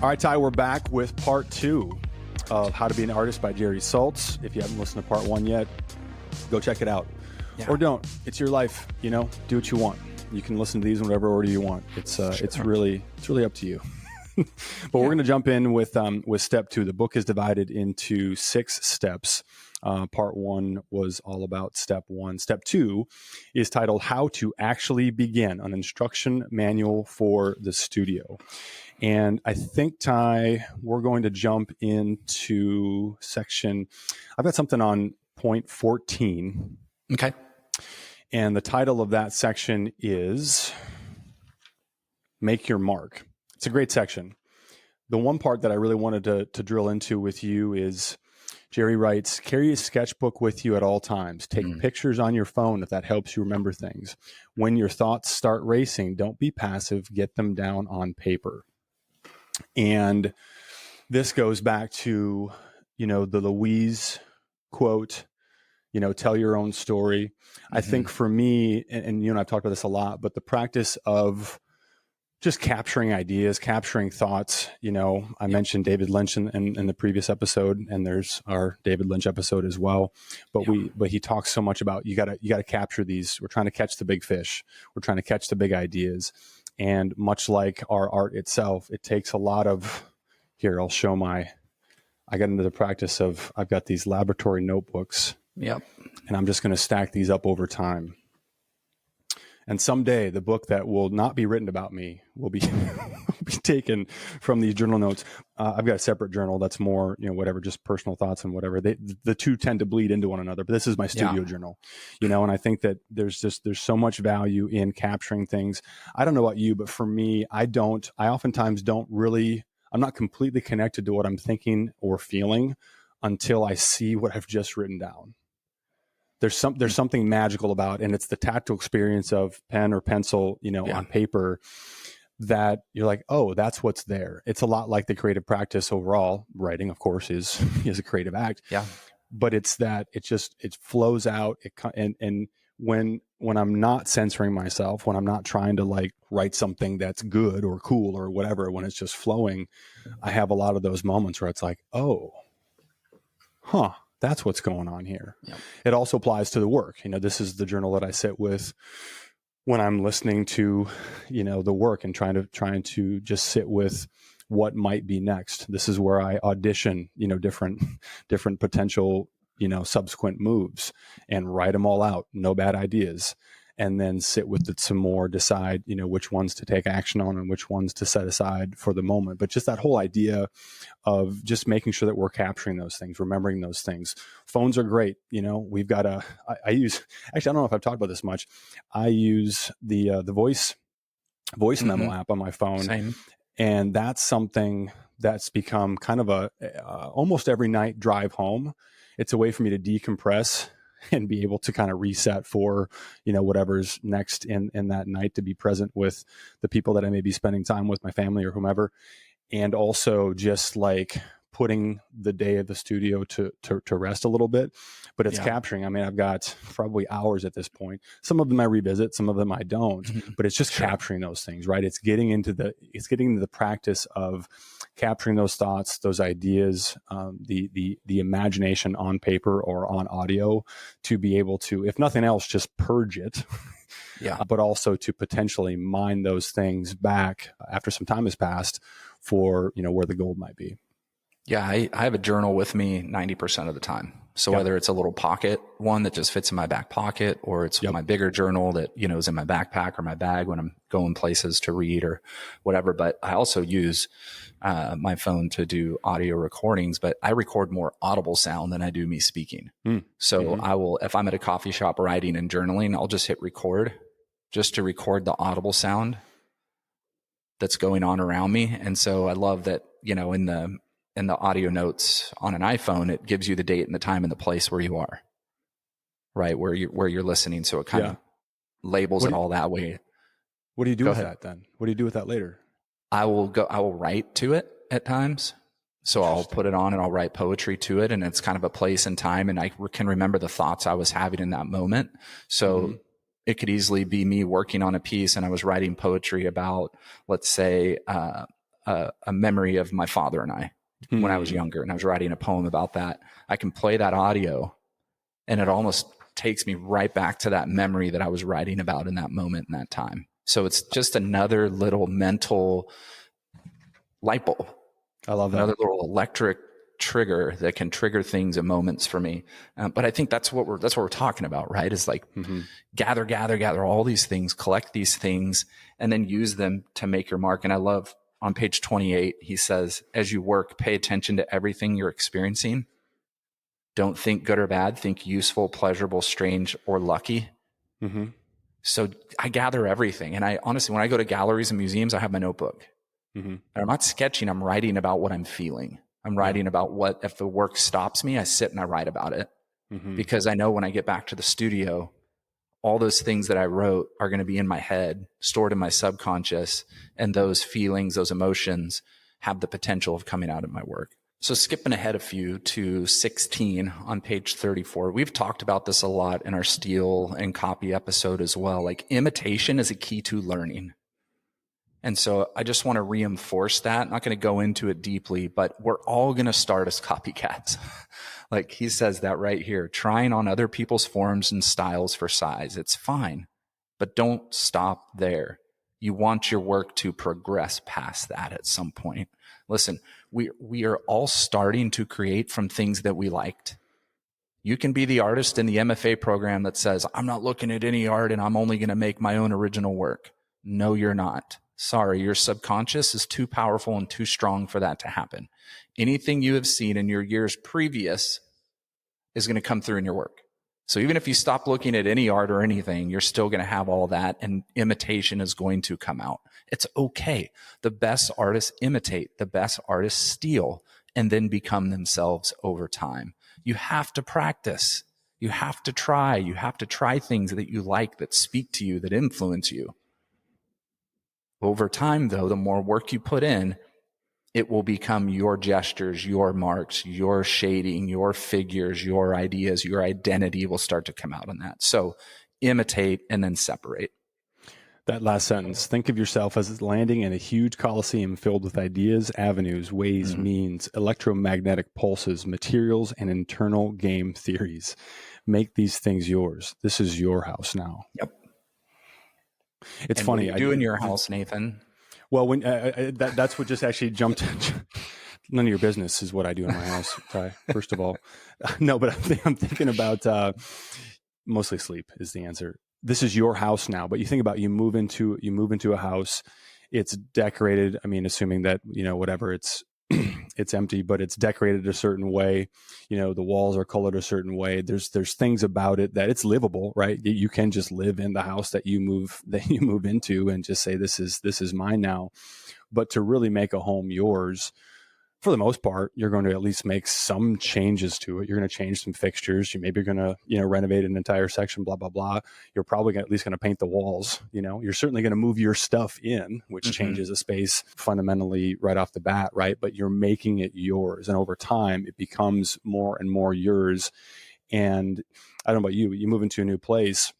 All right, Ty, we're back with part 2 of How to Be an Artist by Jerry Saltz. If you haven't listened to part 1 yet, go check it out. Yeah. Or don't. It's your life, you know, do what you want. You can listen to these in whatever order you want. It's really up to you. But we're going to jump in with step 2. The book is divided into 6 steps. Part 1 was all about step 1. Step 2 is titled How to Actually Begin, an instruction manual for the studio. And I think, Ty, we're going to jump into section. I've got something on point 14. Okay. And the title of that section is Make Your Mark. It's a great section. The one part that I really wanted to drill into with you is Jerry writes, carry a sketchbook with you at all times. Take pictures on your phone if that helps you remember things. When your thoughts start racing, don't be passive. Get them down on paper. And this goes back to, you know, the Louise quote, you know, tell your own story. I think for me, and you and I've talked about this a lot, but the practice of just capturing ideas, capturing thoughts, you know, I mentioned David Lynch in the previous episode, and there's our David Lynch episode as well. But he talks so much about you gotta capture these. We're trying to catch the big fish. We're trying to catch the big ideas. And much like our art itself, it takes a lot of, here, I got into the practice of, I've got these laboratory notebooks. Yep. And I'm just going to stack these up over time. And someday the book that will not be written about me will be taken from these journal notes. I've got a separate journal that's more, you know, whatever, just personal thoughts and whatever. The two tend to bleed into one another, but this is my studio journal, you know, and I think that there's so much value in capturing things. I don't know about you, but for me, I oftentimes don't really, I'm not completely connected to what I'm thinking or feeling until I see what I've just written down. There's something magical about, and it's the tactile experience of pen or pencil, you know, on paper, that you're like, oh, that's what's there. It's a lot like the creative practice overall. Writing, of course, is a creative act. Yeah. But it's that it flows out. And when I'm not censoring myself, when I'm not trying to like write something that's good or cool or whatever, when it's just flowing, I have a lot of those moments where it's like, oh, that's what's going on here. Yep. It also applies to the work. You know, this is the journal that I sit with when I'm listening to, you know, the work and trying to just sit with what might be next. This is where I audition, you know, different potential, you know, subsequent moves and write them all out. No bad ideas. And then sit with it some more, decide, you know, which ones to take action on and which ones to set aside for the moment. But just that whole idea of just making sure that we're capturing those things, remembering those things. Phones are great. You know, we've got I use, actually, I don't know if I've talked about this much. I use the voice memo app on my phone. Same. And that's something that's become kind of almost every night drive home. It's a way for me to decompress and be able to kind of reset for, you know, whatever's next in that night, to be present with the people that I may be spending time with, my family or whomever. And also just like putting the day of the studio to rest a little bit, but it's capturing. I mean, I've got probably hours at this point. Some of them I revisit, some of them I don't, but it's just capturing those things, right? It's getting into the practice of capturing those thoughts, those ideas, the imagination on paper or on audio, to be able to, if nothing else, just purge it. But also to potentially mine those things back after some time has passed for, you know, where the gold might be. Yeah, I have a journal with me 90% of the time. So whether it's a little pocket one that just fits in my back pocket, or it's my bigger journal that, you know, is in my backpack or my bag when I'm going places to read or whatever. But I also use my phone to do audio recordings, but I record more audible sound than I do me speaking. So I will, if I'm at a coffee shop writing and journaling, I'll just hit record just to record the audible sound that's going on around me. And so I love that, you know, in the audio notes on an iPhone, it gives you the date and the time and the place where you are, right? Where you're listening. So it kind of labels it all that way. What do you do with that then? What do you do with that later? I will write to it at times. So I'll put it on and I'll write poetry to it. And it's kind of a place and time. And I can remember the thoughts I was having in that moment. So it could easily be me working on a piece and I was writing poetry about, let's say, a memory of my father and I when I was younger, and I was writing a poem about that. I can play that audio, and it almost takes me right back to that memory that I was writing about in that moment in that time. So it's just another little mental light bulb. I love that. Another little electric trigger that can trigger things and moments for me. But I think that's what we're talking about, right? Is like gather all these things, collect these things, and then use them to make your mark. And I love on page 28, he says, as you work, pay attention to everything you're experiencing. Don't think good or bad, think useful, pleasurable, strange, or lucky. So I gather everything. And I honestly, when I go to galleries and museums, I have my notebook. And I'm not sketching, I'm writing about what I'm feeling. I'm writing about what, if the work stops me, I sit and I write about it. Because I know when I get back to the studio, all those things that I wrote are going to be in my head, stored in my subconscious. And those feelings, those emotions have the potential of coming out in my work. So skipping ahead a few to 16 on page 34, we've talked about this a lot in our steal and copy episode as well. Like imitation is a key to learning. And so I just want to reinforce that. I'm not going to go into it deeply, but we're all going to start as copycats. Like he says that right here, trying on other people's forms and styles for size. It's fine, but don't stop there. You want your work to progress past that at some point. Listen, we are all starting to create from things that we liked. You can be the artist in the MFA program that says, I'm not looking at any art and I'm only going to make my own original work. No, you're not. Sorry, your subconscious is too powerful and too strong for that to happen. Anything you have seen in your years previous is going to come through in your work. So even if you stop looking at any art or anything, you're still going to have all that, and imitation is going to come out. It's okay. The best artists imitate, the best artists steal, and then become themselves over time. You have to practice. You have to try. You have to try things that you like, that speak to you, that influence you. Over time, though, the more work you put in, it will become your gestures, your marks, your shading, your figures, your ideas, your identity will start to come out on that. So imitate and then separate. That last sentence, think of yourself as landing in a huge coliseum filled with ideas, avenues, ways, means, electromagnetic pulses, materials, and internal game theories. Make these things yours. This is your house now. Yep. It's and funny. What do you do in your house, Nathan? Well, when that's what just actually jumped. None of your business is what I do in my house, Ty. First of all, no, but I'm thinking about mostly sleep is the answer. This is your house now, but you think about you move into a house. It's decorated. I mean, assuming that whatever it's empty, but it's decorated a certain way. The walls are colored a certain way. There's things about it that it's livable, right? You can just live in the house that you move into and just say, this is mine now. But to really make a home yours, for the most part, you're going to at least make some changes to it. You're going to change some fixtures. You're going to, renovate an entire section, blah, blah, blah. You're probably at least going to paint the walls. You're certainly going to move your stuff in, which changes a space fundamentally right off the bat, right? But you're making it yours. And over time, it becomes more and more yours. And I don't know about you, but you move into a new place.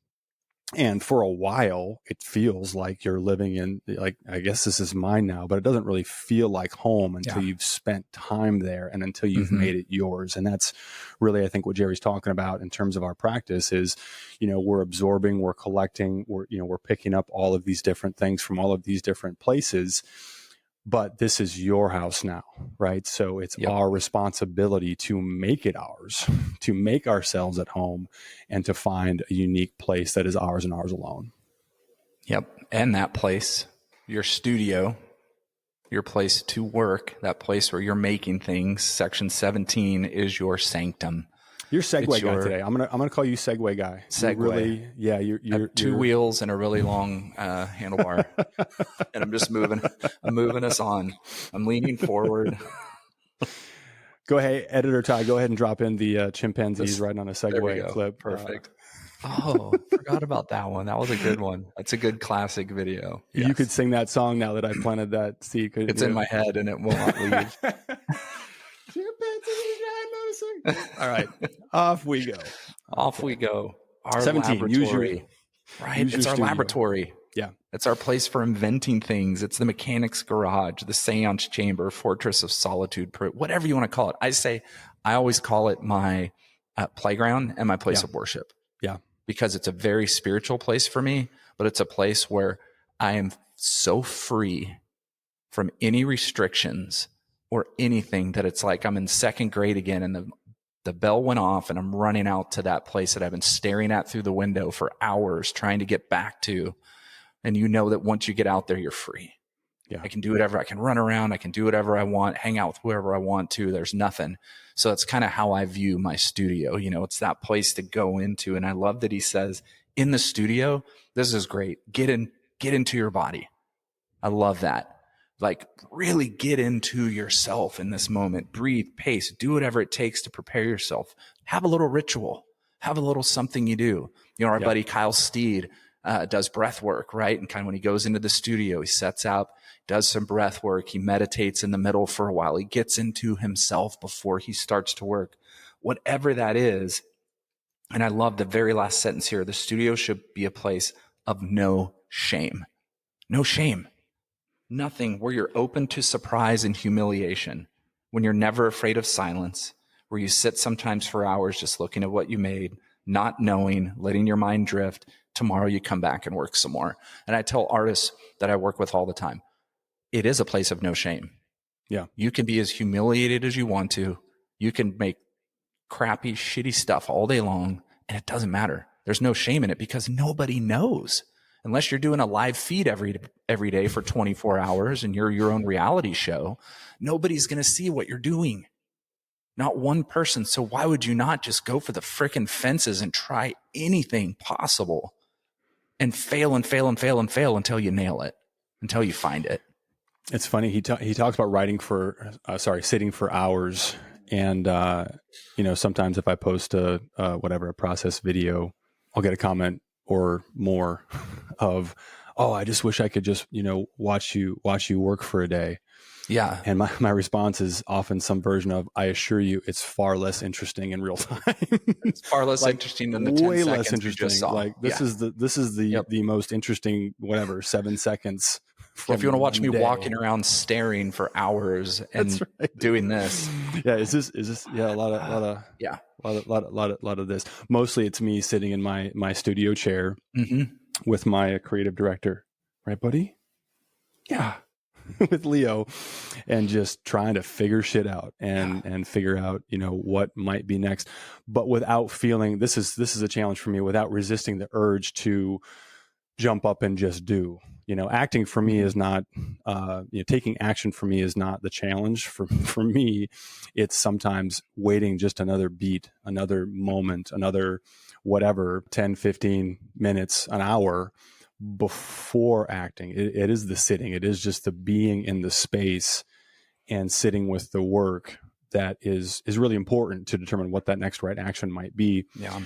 And for a while, it feels like you're living in, like, I guess this is mine now, but it doesn't really feel like home until you've spent time there and until you've made it yours. And that's really, I think, what Jerry's talking about in terms of our practice is, we're absorbing, we're collecting, we're picking up all of these different things from all of these different places. But this is your house now, right? So it's our responsibility to make it ours, to make ourselves at home, and to find a unique place that is ours and ours alone. Yep. And that place, your studio, your place to work, that place where you're making things, section 17 is your sanctum. You're Segway guy today. I'm gonna call you Segway guy. Segway. You're two wheels and a really long handlebar, and I'm just moving. I'm moving us on. I'm leaning forward. Go ahead, editor Ty. Go ahead and drop in the chimpanzees riding on a Segway clip. Perfect. Forgot about that one. That was a good one. That's a good classic video. Yes. You could sing that song now that I planted that seed. It's in my head and it will not leave. All right, off we go. Off we go. Our 17. laboratory. Right. It's our laboratory. Yeah. It's our place for inventing things. It's the mechanic's garage, the seance chamber, fortress of solitude, whatever you want to call it. I always call it my playground and my place of worship. Yeah. Because it's a very spiritual place for me, but it's a place where I am so free from any restrictions or anything that it's like I'm in second grade again, and the bell went off and I'm running out to that place that I've been staring at through the window for hours trying to get back to. And you know that once you get out there, you're free. Yeah. I can do whatever. I can run around. I can do whatever I want, hang out with whoever I want to. There's nothing. So that's kind of how I view my studio. You know, it's that place to go into. And I love that he says in the studio, this is great. Get into your body. I love that. Like, really get into yourself in this moment. Breathe, pace, do whatever it takes to prepare yourself. Have a little ritual. Have a little something you do. You know, our buddy Kyle Steed does breath work, right? And kind of when he goes into the studio, he sets up, does some breath work. He meditates in the middle for a while. He gets into himself before he starts to work. Whatever that is. And I love the very last sentence here. The studio should be a place of no shame. No shame. Nothing, where you're open to surprise and humiliation, when you're never afraid of silence, where you sit sometimes for hours just looking at what you made, not knowing, letting your mind drift. Tomorrow you come back and work some more. And I tell artists that I work with all the time, it is a place of no shame. Yeah. You can be as humiliated as you want to. You can make crappy, shitty stuff all day long, and it doesn't matter. There's no shame in it because nobody knows. Unless you're doing a live feed every day for 24 hours and you're your own reality show, nobody's going to see what you're doing. Not one person. So why would you not just go for the frickin' fences and try anything possible and fail and fail and fail and fail until you nail it, until you find it? It's funny. He talks about sitting for hours. And, sometimes if I post a process video, I'll get a comment or more of, oh, I just wish I could just, watch you work for a day. Yeah. And my response is often some version of, I assure you, it's far less interesting in real time. It's far less interesting than the 10 way seconds less interesting. you just saw. Like this is the most interesting, 7 seconds. If you want to watch me walking around staring for hours and doing this. Yeah. Is this a lot of this. Mostly it's me sitting in my studio chair with my creative director. Right, buddy? Yeah. With Leo, and just trying to figure shit out and figure out, what might be next, but without feeling, this is a challenge for me, without resisting the urge to jump up and just do. Acting for me is not, taking action for me is not the challenge. For me, it's sometimes waiting just another beat, another moment, another whatever, 10, 15 minutes, an hour before acting. It is the sitting. It is just the being in the space and sitting with the work that is really important to determine what that next right action might be. Yeah.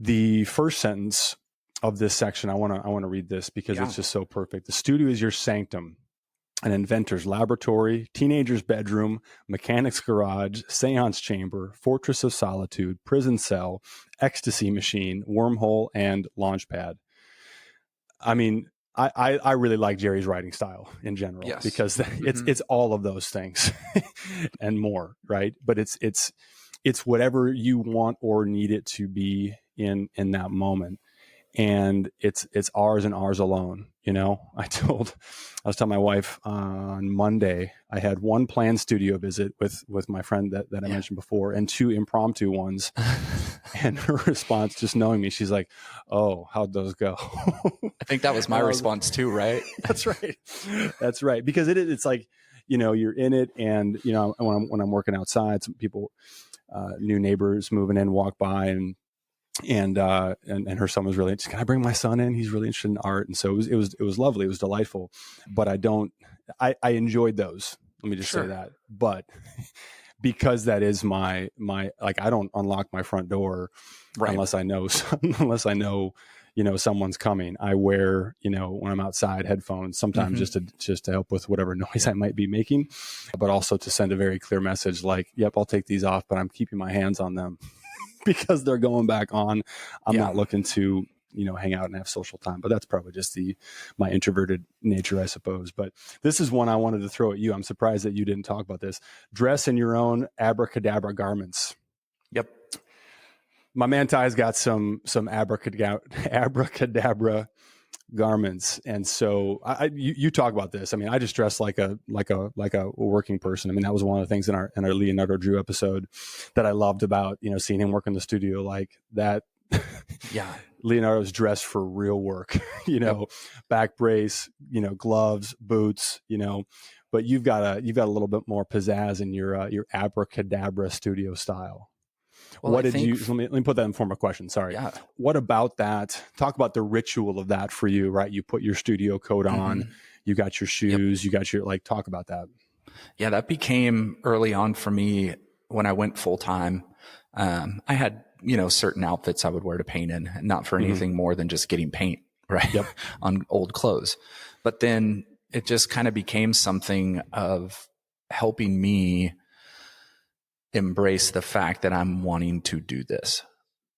The first sentence of this section, I want to read this because it's just so perfect. The studio is your sanctum, an inventor's laboratory, teenager's bedroom, mechanic's garage, seance chamber, fortress of solitude, prison cell, ecstasy machine, wormhole, and launchpad. I mean, I really like Jerry's writing style in general, because it's all of those things and more, right? But it's whatever you want or need it to be in that moment. And it's ours and ours alone. I was telling my wife on Monday, I had one planned studio visit with my friend that I mentioned before, and 2 impromptu ones. And her response, just knowing me, she's like, "Oh, how'd those go?" I think that was my response too, right? That's right. Because it's like, you're in it, and when I'm working outside, some people, new neighbors moving in, walk by, and her son was really interested. Can I bring my son in? He's really interested in art. And so it was lovely. It was delightful, but I enjoyed those. Let me just say that. But because that is my, like, I don't unlock my front door unless I know, someone's coming. I wear, when I'm outside, headphones, sometimes just to help with whatever noise I might be making, but also to send a very clear message like, yep, I'll take these off, but I'm keeping my hands on them. Because they're going back on. I'm not looking to hang out and have social time. But that's probably just my introverted nature, I suppose. But this is one I wanted to throw at you. I'm surprised that you didn't talk about this. Dress in your own abracadabra garments. Yep. My man Ty's got some abracadabra garments, and so you talk about this. I mean, I just dress like a working person. I mean, that was one of the things in our Leonardo Drew episode that I loved about seeing him work in the studio like that. Yeah, Leonardo's dressed for real work. Back brace, gloves, boots. But you've got a little bit more pizzazz in your abracadabra studio style. Well, Let me put that in form of a question. Sorry. Yeah. What about that? Talk about the ritual of that for you, right? You put your studio coat on, you got your shoes, you got your, talk about that. Yeah, that became early on for me when I went full time. I had, certain outfits I would wear to paint in, not for anything more than just getting paint, right? Yep. On old clothes. But then it just kind of became something of helping me embrace the fact that I'm wanting to do this.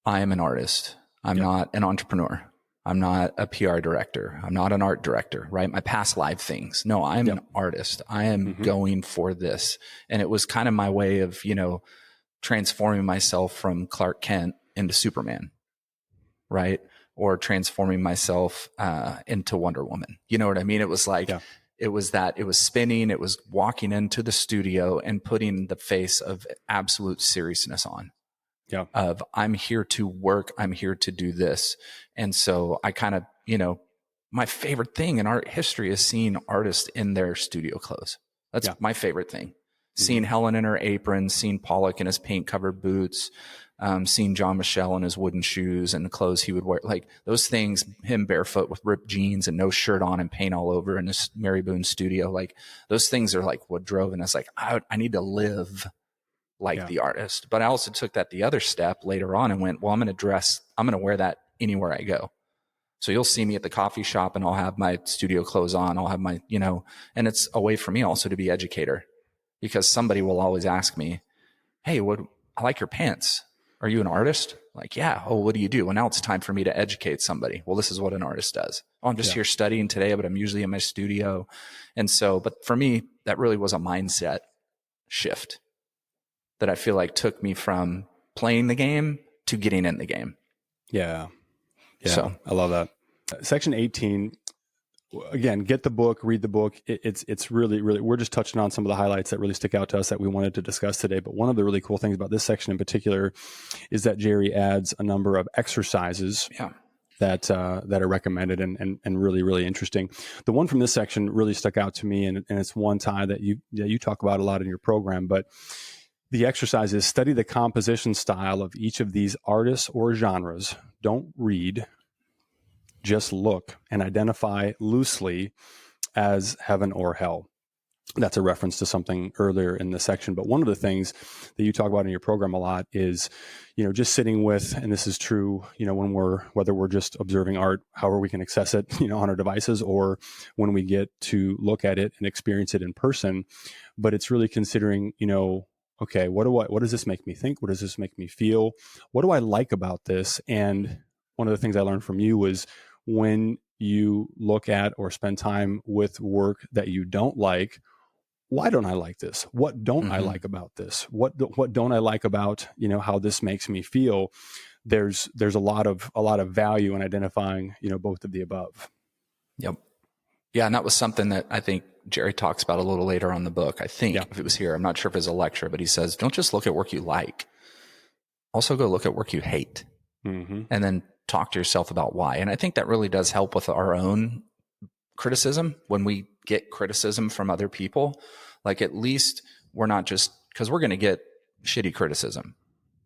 I am an artist. I'm not an entrepreneur. I'm not a PR director. I'm not an art director, right? My past live things. No, I'm an artist. I am going for this. And it was kind of my way of, transforming myself from Clark Kent into Superman, right? Or transforming myself into Wonder Woman. You know what I mean? It was like, it was spinning, it was walking into the studio and putting the face of absolute seriousness on. Yeah. Of I'm here to work, I'm here to do this. And so I kind of, my favorite thing in art history is seeing artists in their studio clothes. That's my favorite thing. Seeing Helen in her apron, seeing Pollock in his paint covered boots, seeing Jean Michel in his wooden shoes and the clothes he would wear, like those things, him barefoot with ripped jeans and no shirt on and paint all over in his Mary Boone studio. Like those things are like what drove. And it's like, I need to live like the artist. But I also took that the other step later on and went, well, I'm going to wear that anywhere I go. So you'll see me at the coffee shop and I'll have my studio clothes on. I'll have my, and it's a way for me also to be educator, because somebody will always ask me, hey, I like your pants. Are you an artist? Like, yeah. Oh, what do you do? Well, now it's time for me to educate somebody. Well, this is what an artist does. Oh, I'm just here studying today, but I'm usually in my studio. And so, but for me, that really was a mindset shift that I feel like took me from playing the game to getting in the game. Yeah. So I love that. Section 18, again, get the book, read the book. It's really, really, we're just touching on some of the highlights that really stick out to us that we wanted to discuss today. But one of the really cool things about this section in particular is that Jerry adds a number of exercises that are recommended and really, really interesting. The one from this section really stuck out to me, and it's one, Ty, that you talk about a lot in your program. But the exercise is study the composition style of each of these artists or genres. Don't read. Just look and identify loosely as heaven or hell. That's a reference to something earlier in the section. But one of the things that you talk about in your program a lot is, just sitting with, and this is true, whether we're just observing art, however we can access it, on our devices, or when we get to look at it and experience it in person. But it's really considering, okay, what does this make me think? What does this make me feel? What do I like about this? And one of the things I learned from you was, when you look at or spend time with work that you don't like, why don't I like this? What don't I like about this? What don't I like about, how this makes me feel? There's a lot of value in identifying, both of the above. Yep. Yeah. And that was something that I think Jerry talks about a little later on in the book. I think if it was here, I'm not sure if it's a lecture, but he says, don't just look at work you like. Also go look at work you hate. And then talk to yourself about why. And I think that really does help with our own criticism. When we get criticism from other people, like at least we're not just, because we're going to get shitty criticism,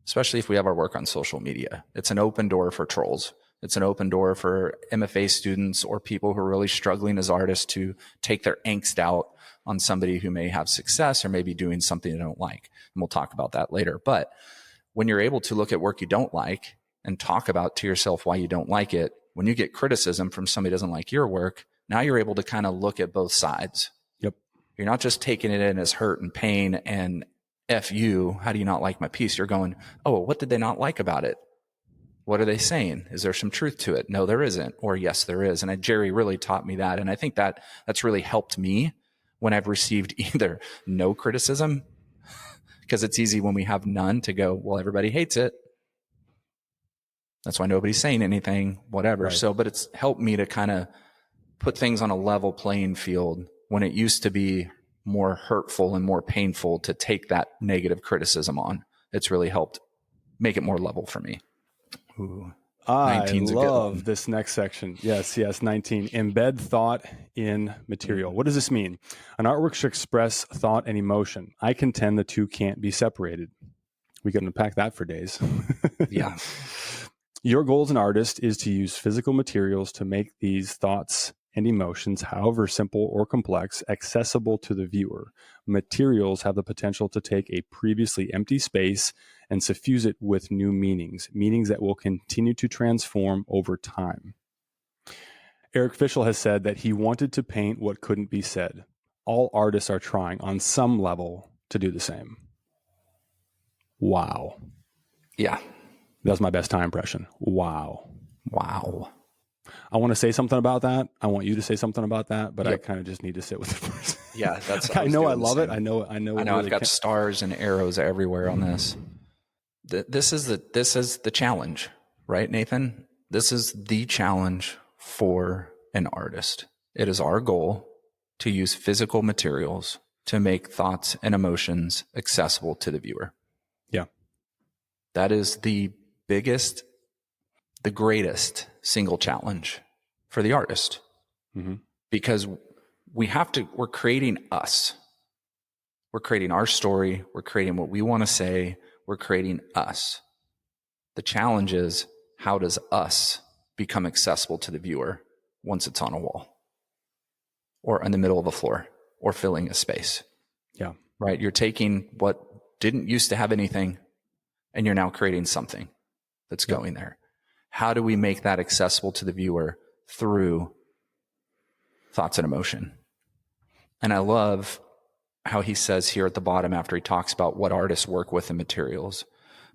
especially if we have our work on social media. It's an open door for trolls. It's an open door for MFA students or people who are really struggling as artists to take their angst out on somebody who may have success or maybe doing something they don't like. And we'll talk about that later. But when you're able to look at work you don't like and talk about to yourself why you don't like it, when you get criticism from somebody who doesn't like your work, now you're able to kind of look at both sides. Yep. You're not just taking it in as hurt and pain and F you, how do you not like my piece? You're going, oh, what did they not like about it? What are they saying? Is there some truth to it? No, there isn't. Or yes, there is. And Jerry really taught me that. And I think that that's really helped me when I've received either no criticism, because it's easy when we have none to go, well, everybody hates it. That's why nobody's saying anything, whatever. Right. So, but it's helped me to kind of put things on a level playing field when it used to be more hurtful and more painful to take that negative criticism on. It's really helped make it more level for me. Ooh, I love this next section. Yes, 19. Embed thought in material. What does this mean? An artwork should express thought and emotion. I contend the two can't be separated. We could unpack that for days. Yeah. Your goal as an artist is to use physical materials to make these thoughts and emotions, however simple or complex, accessible to the viewer. Materials have the potential to take a previously empty space and suffuse it with new meanings that will continue to transform over time. Eric Fischl has said that he wanted to paint what couldn't be said. All artists are trying on some level to do the same. Wow. Yeah. That was my best time impression. Wow. Wow. I want to say something about that. I want you to say something about that, but Yep. I kind of just need to sit with it first. Yeah, that's. I know I love it. I know. I've got stars and arrows everywhere on this. This is the challenge, right, Nathan? This is the challenge for an artist. It is our goal to use physical materials to make thoughts and emotions accessible to the viewer. Yeah. That is the biggest, the greatest single challenge for the artist. Mm-hmm. Because we're creating us. We're creating our story. We're creating what we want to say. We're creating us. The challenge is, how does us become accessible to the viewer once it's on a wall or in the middle of a floor or filling a space? Yeah. Right. You're taking what didn't used to have anything and you're now creating something that's going there. How do we make that accessible to the viewer through thoughts and emotion? And I love how he says here at the bottom, after he talks about what artists work with in materials: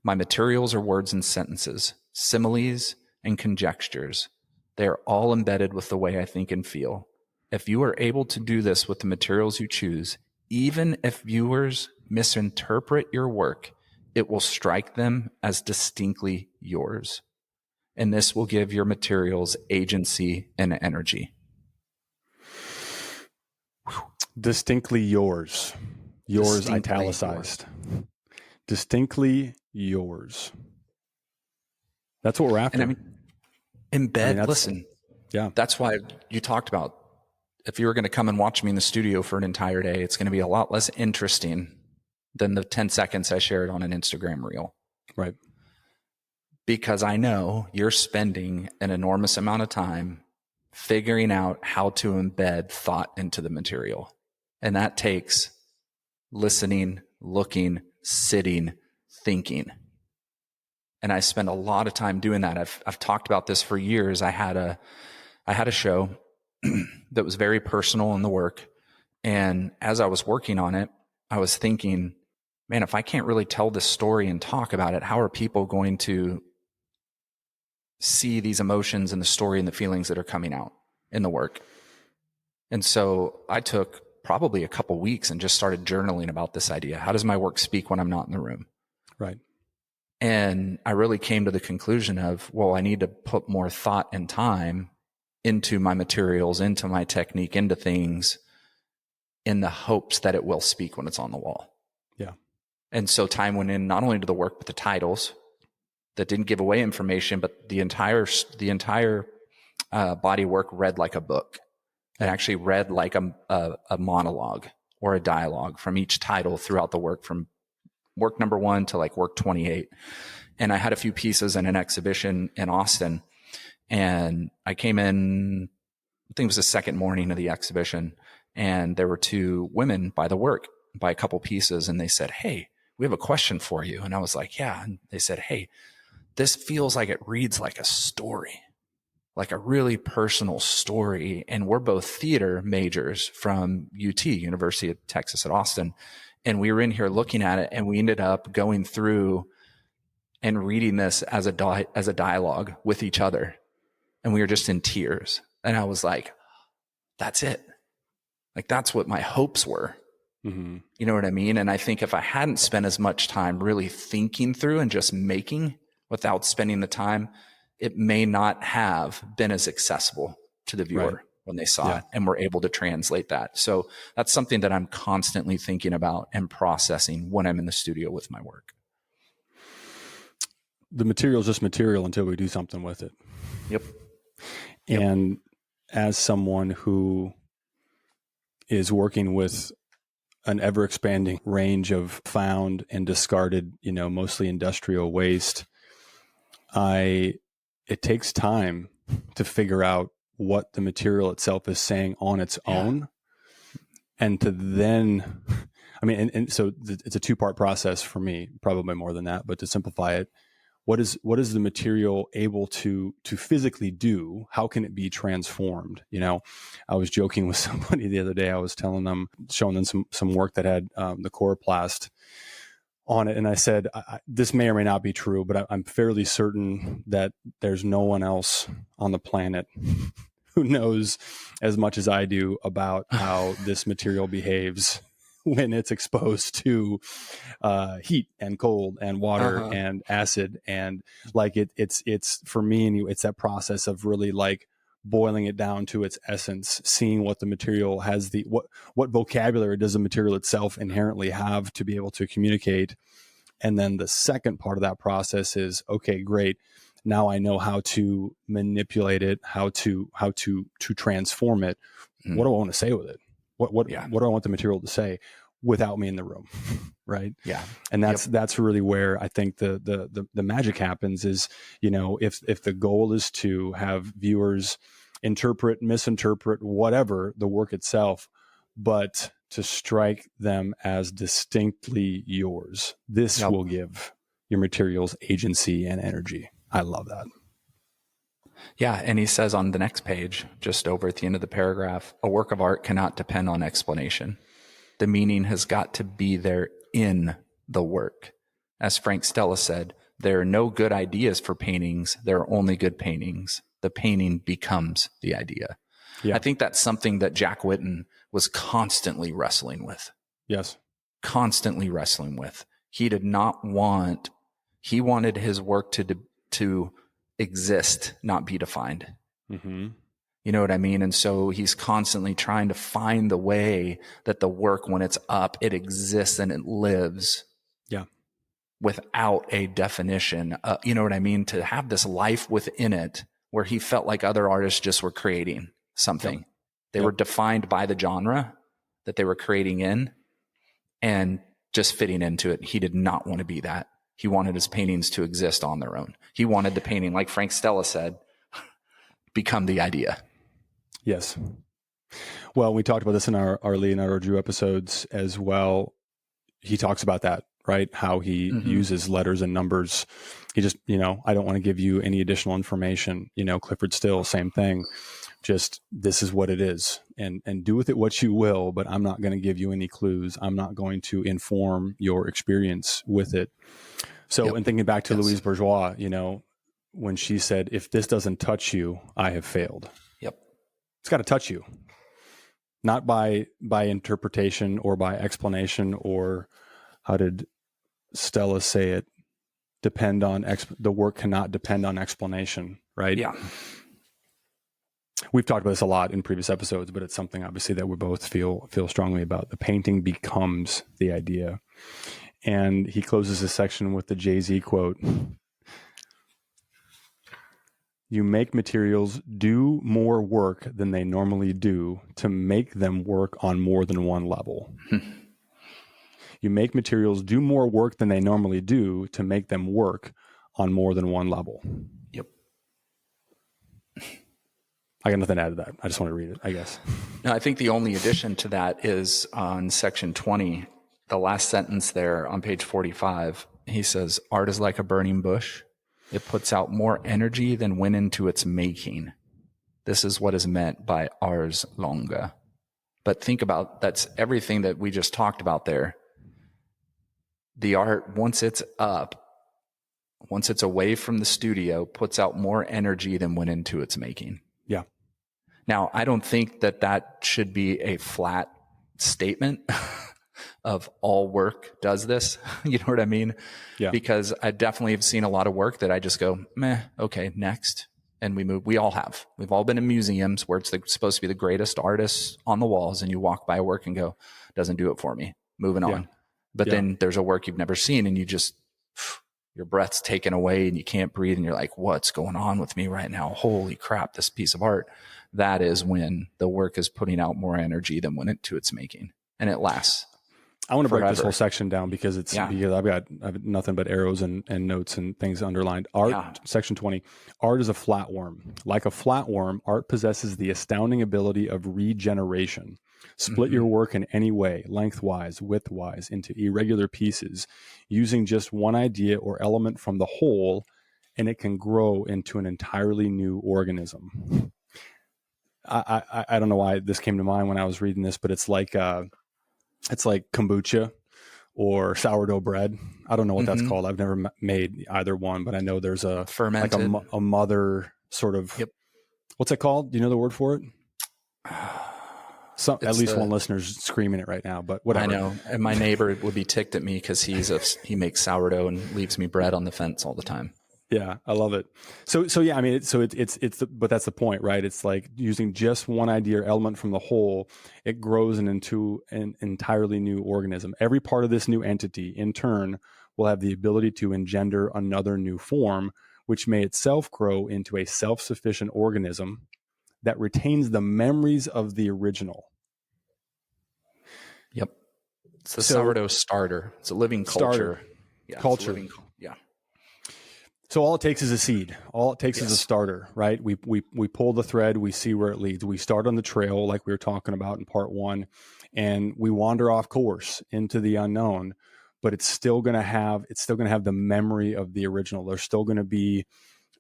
my materials are words and sentences, similes and conjectures. They are all embedded with the way I think and feel. If you are able to do this with the materials you choose, even if viewers misinterpret your work, it will strike them as distinctly yours. And this will give your materials agency and energy. Distinctly yours. Yours Distinctly italicized. Distinctly yours. That's what we're after. And embed, listen. Yeah. That's why you talked about, if you were going to come and watch me in the studio for an entire day, it's going to be a lot less interesting than the 10 seconds I shared on an Instagram reel. Right. Because I know you're spending an enormous amount of time figuring out how to embed thought into the material. And that takes listening, looking, sitting, thinking. And I spend a lot of time doing that. I've talked about this for years. I had a show that was very personal in the work. And as I was working on it, I was thinking, man, if I can't really tell this story and talk about it, how are people going to see these emotions and the story and the feelings that are coming out in the work? And so I took probably a couple weeks and just started journaling about this idea. How does my work speak when I'm not in the room? Right. And I really came to the conclusion of, well, I need to put more thought and time into my materials, into my technique, into things, in the hopes that it will speak when it's on the wall. Yeah. And so time went in not only to the work, but the titles that didn't give away information, but the entire body work read like a book. It actually read like a monologue or a dialogue from each title throughout the work, from work number 1 to like work 28. And I had a few pieces in an exhibition in Austin, and I came in, I think it was the second morning of the exhibition, and there were 2 women by the work, by a couple pieces, and they said, "Hey, we have a question for you." And I was like, "Yeah." And they said, "Hey, this feels like it reads like a story, like a really personal story." And we're both theater majors from UT, University of Texas at Austin. And we were in here looking at it, and we ended up going through and reading this as a dialogue with each other. And we were just in tears. And I was like, that's it. Like, that's what my hopes were. Mm-hmm. You know what I mean? And I think if I hadn't spent as much time really thinking through and just making without spending the time, it may not have been as accessible to the viewer when they saw it and were able to translate that. So that's something that I'm constantly thinking about and processing when I'm in the studio with my work. The material is just material until we do something with it. Yep. And as someone who is working with an ever expanding range of found and discarded, mostly industrial waste, it takes time to figure out what the material itself is saying on its own. And to then, and so it's a two-part process for me, probably more than that, but to simplify it, what is the material able to physically do? How can it be transformed? I was joking with somebody the other day. I was showing them some work that had the coroplast on it. And I said, this may or may not be true, but I'm fairly certain that there's no one else on the planet who knows as much as I do about how this material behaves when it's exposed to heat and cold and water and acid. And like it's for me and you, it's that process of really like boiling it down to its essence, seeing what the material has, what vocabulary does the material itself inherently have to be able to communicate. And then the second part of that process is, okay, great. Now I know how to manipulate it, how to transform it. Mm. What do I want to say with it? What do I want the material to say without me in the room? Right. Yeah. And that's really where I think the magic happens is, if the goal is to have viewers interpret, misinterpret, whatever the work itself, but to strike them as distinctly yours, this will give your materials agency and energy. I love that. Yeah. And he says on the next page, just over at the end of the paragraph, a work of art cannot depend on explanation. The meaning has got to be there in the work. As Frank Stella said, there are no good ideas for paintings. There are only good paintings. The painting becomes the idea. Yeah. I think that's something that Jack Whitten was constantly wrestling with. Yes. Constantly wrestling with. He wanted his work to exist, not be defined. Mm-hmm. You know what I mean? And so he's constantly trying to find the way that the work, when it's up, it exists and it lives. Yeah. Without a definition. You know what I mean? To have this life within it where he felt like other artists just were creating something. Yep. They were defined by the genre that they were creating in and just fitting into it. He did not want to be that. He wanted his paintings to exist on their own. He wanted the painting, like Frank Stella said, become the idea. Yes. Well, we talked about this in our Leonardo Drew episodes as well. He talks about that, right? How he uses letters and numbers. He just, I don't want to give you any additional information. Clifford Still, same thing. Just, this is what it is, and do with it what you will, but I'm not going to give you any clues. I'm not going to inform your experience with it. So, and thinking back to Louise Bourgeois, when she said, if this doesn't touch you, I have failed. Yep. It's got to touch you, not by interpretation or by explanation, or how did Stella say it? Depend on the work cannot depend on explanation, right? Yeah. We've talked about this a lot in previous episodes, but it's something obviously that we both feel strongly about. The painting becomes the idea. And he closes this section with the Jay-Z quote. You make materials do more work than they normally do to make them work on more than one level. You make materials do more work than they normally do to make them work on more than one level. Yep. I got nothing to add to that. I just want to read it, I guess. No, I think the only addition to that is on section 20, the last sentence there on page 45. He says, art is like a burning bush. It puts out more energy than went into its making. This is what is meant by ars longa. But think about, that's everything that we just talked about there. The art, once it's up, once it's away from the studio, puts out more energy than went into its making. Yeah. Now, I don't think that should be a flat statement of all work does this. You know what I mean? Yeah. Because I definitely have seen a lot of work that I just go, meh, okay, next. And we move. We all have. We've all been in museums where it's supposed to be the greatest artists on the walls, and you walk by a work and go, doesn't do it for me. Moving on. But then there's a work you've never seen, and you just, your breath's taken away and you can't breathe, and you're like, what's going on with me right now? Holy crap, this piece of art. That is when the work is putting out more energy than went into its making, and it lasts. I want to break forever. this whole section down because because I have nothing but arrows and notes and things underlined. Art, section 20. Art is a flatworm. Like a flatworm, art possesses the astounding ability of regeneration. Split your work in any way, lengthwise, widthwise, into irregular pieces, using just one idea or element from the whole, and it can grow into an entirely new organism. I don't know why this came to mind when I was reading this, but it's like kombucha or sourdough bread. I don't know what that's called. I've never made either one, but I know there's a fermented, like a mother sort of. Yep. What's it called? Do you know the word for it? At least one listener's screaming it right now, but whatever. I know. And my neighbor would be ticked at me because he makes sourdough and leaves me bread on the fence all the time. Yeah, I love it. So yeah, I mean, but that's the point, right? It's like using just one idea or element from the whole, it grows into an entirely new organism. Every part of this new entity, in turn, will have the ability to engender another new form, which may itself grow into a self-sufficient organism that retains the memories of the original. Yep. It's the sourdough starter. It's a living culture. Culture. So all it takes is a seed. All it takes is a starter, right? We pull the thread, we see where it leads. We start on the trail like we were talking about in part one, and we wander off course into the unknown, but it's still going to have the memory of the original. There's still going to be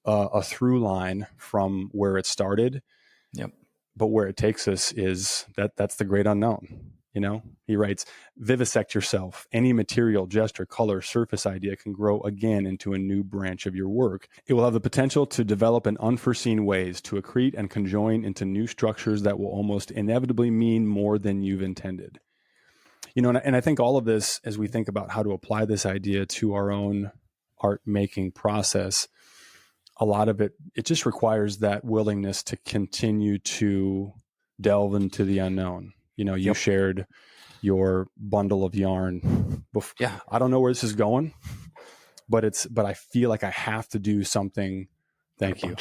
a through line from where it started. Yep. But where it takes us is that's the great unknown. You know, he writes, vivisect yourself. Any material, gesture, color, surface idea can grow again into a new branch of your work. It will have the potential to develop in unforeseen ways, to accrete and conjoin into new structures that will almost inevitably mean more than you've intended. You know, and I think all of this, as we think about how to apply this idea to our own art making process, a lot of it just requires that willingness to continue to delve into the unknown. You know, you shared your bundle of yarn before. Yeah. I don't know where this is going, but I feel like I have to do something. Thank you.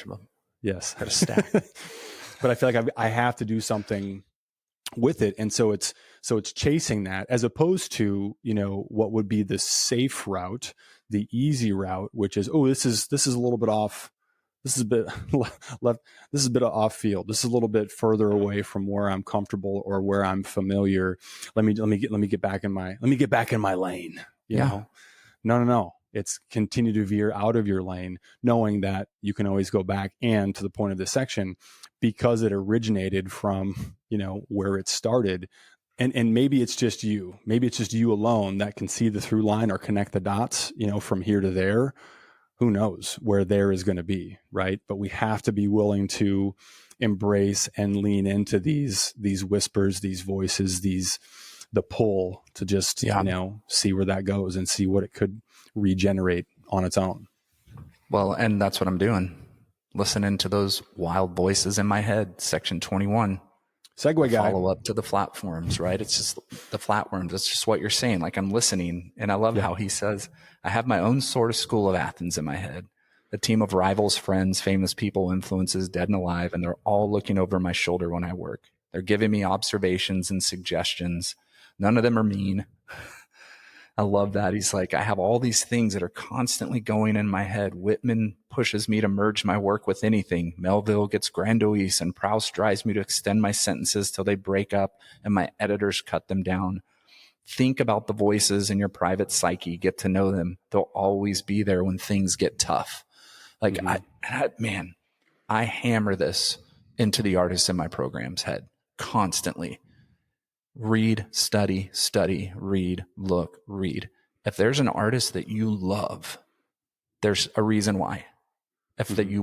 Yes. Got a stack. But I feel like I have to do something with it. And so it's chasing that, as opposed to, you know, what would be the safe route, the easy route, which is, this is a little bit off. This is a bit left. This is a bit off field. This is a little bit further away from where I'm comfortable or where I'm familiar. Let me get back in my lane. You know? No. It's continue to veer out of your lane, knowing that you can always go back. And to the point of this section, because it originated from, you know, where it started. And maybe it's just you. Maybe it's just you alone that can see the through line or connect the dots, you know, from here to there. Who knows where there is going to be, right? But we have to be willing to embrace and lean into these whispers, these voices, the pull to just, you know, see where that goes and see what it could regenerate on its own. Well, and that's what I'm doing. Listening to those wild voices in my head, section 21. Segue guy. Follow up to the flatworms, right? It's just the flatworms. That's just what you're saying. Like, I'm listening, and I love how he says, I have my own sort of school of Athens in my head. A team of rivals, friends, famous people, influences, dead and alive, and they're all looking over my shoulder when I work. They're giving me observations and suggestions. None of them are mean. I love that. He's like, I have all these things that are constantly going in my head. Whitman pushes me to merge my work with anything. Melville gets grandiose, and Proust drives me to extend my sentences till they break up and my editors cut them down. Think about the voices in your private psyche. Get to know them. They'll always be there when things get tough. Like, I hammer this into the artists in my program's head constantly. Read, study, read, look, read. If there's an artist that you love, there's a reason why. If that you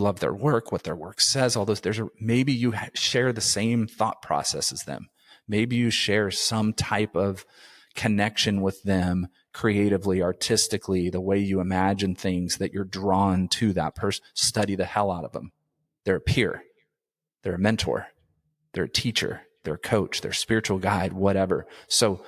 love their work, what their work says, all those, maybe you share the same thought process as them. Maybe you share some type of connection with them creatively, artistically, the way you imagine things, that you're drawn to that person. Study the hell out of them. They're a peer. They're a mentor. They're a teacher. They're a coach. They're a spiritual guide, whatever. So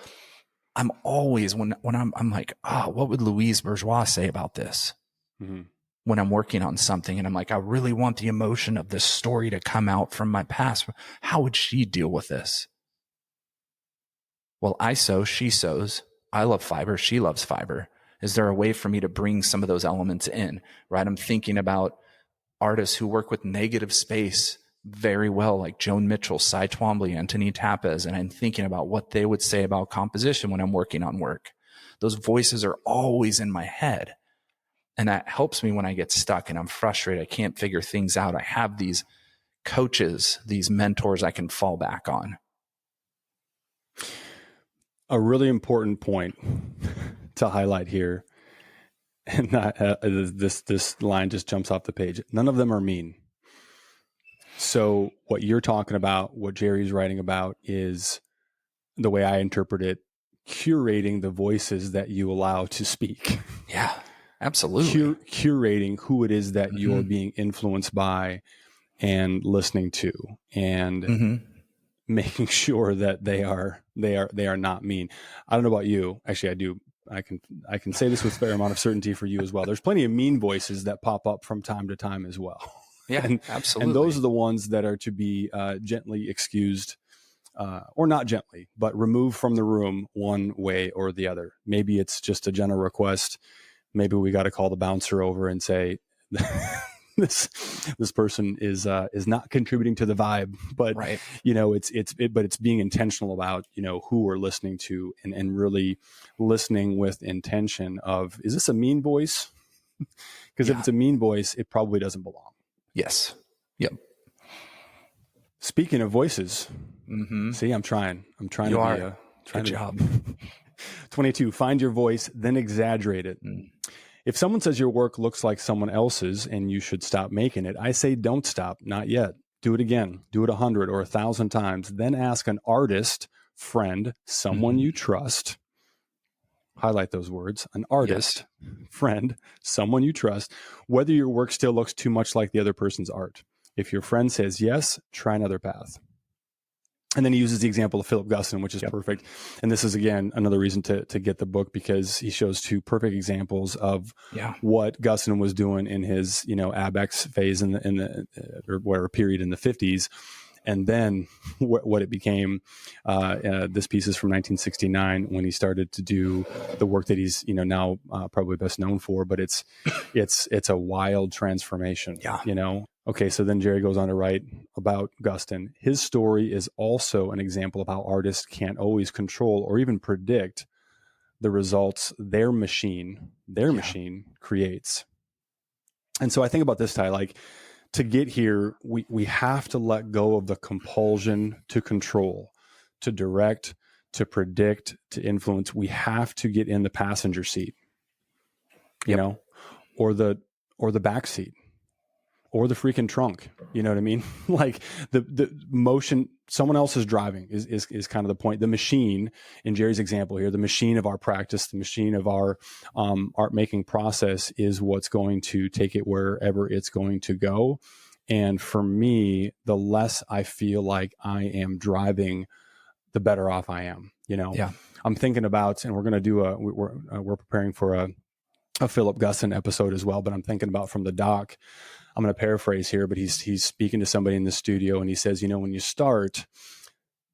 I'm always, when I'm like, what would Louise Bourgeois say about this? Mm-hmm. When I'm working on something and I'm like, I really want the emotion of this story to come out from my past. How would she deal with this? Well, I sew, she sews. I love fiber. She loves fiber. Is there a way for me to bring some of those elements in, right? I'm thinking about artists who work with negative space very well, like Joan Mitchell, Cy Twombly, Anthony Tapez. And I'm thinking about what they would say about composition when I'm working on work. Those voices are always in my head. And that helps me when I get stuck and I'm frustrated. I can't figure things out. I have these coaches, these mentors I can fall back on. A really important point to highlight here, and this line just jumps off the page. None of them are mean. So what you're talking about, what Jerry's writing about, is the way I interpret it, curating the voices that you allow to speak. Yeah. Absolutely. Curating who it is that you're being influenced by and listening to, and making sure that they are not mean. I don't know about you. Actually, I do. I can say this with a fair amount of certainty for you as well. There's plenty of mean voices that pop up from time to time as well. Yeah, absolutely. And those are the ones that are to be gently excused, or not gently, but removed from the room one way or the other. Maybe it's just a general request. Maybe we got to call the bouncer over and say, this person is not contributing to the vibe, but right. But it's being intentional about, who we're listening to, and really listening with intention of, is this a mean voice? Because if it's a mean voice, it probably doesn't belong. Yes. Yep. Speaking of voices, see, I'm trying You to are. be Good job. 22, find your voice, then exaggerate it. If someone says your work looks like someone else's and you should stop making it, I say don't stop, not yet. Do it again. Do it 100 or 1,000 times. Then ask an artist, friend, someone you trust. Highlight those words. An artist, friend, someone you trust, whether your work still looks too much like the other person's art. If your friend says yes, try another path. And then he uses the example of Philip Guston, which is perfect. And this is, again, another reason to get the book, because he shows two perfect examples of what Guston was doing in his, ABEX phase in the or whatever period in the 50s. And then what it became. This piece is from 1969 when he started to do the work that he's, now probably best known for. But it's a wild transformation. Yeah. Okay, so then Jerry goes on to write about Guston. His story is also an example of how artists can't always control or even predict the results their machine creates. And so I think about this, Ty, like, to get here, we have to let go of the compulsion to control, to direct, to predict, to influence. We have to get in the passenger seat, or the back seat, or the freaking trunk. You know what I mean? Like the motion, someone else is driving is kind of the point. The machine, in Jerry's example here, the machine of our practice, the machine of our art making process is what's going to take it wherever it's going to go. And for me, the less I feel like I am driving, the better off I am. I'm thinking about, and we're going to do we're preparing for a Philip Guston episode as well, but I'm thinking about from the doc. I'm going to paraphrase here, but he's speaking to somebody in the studio, and he says, when you start,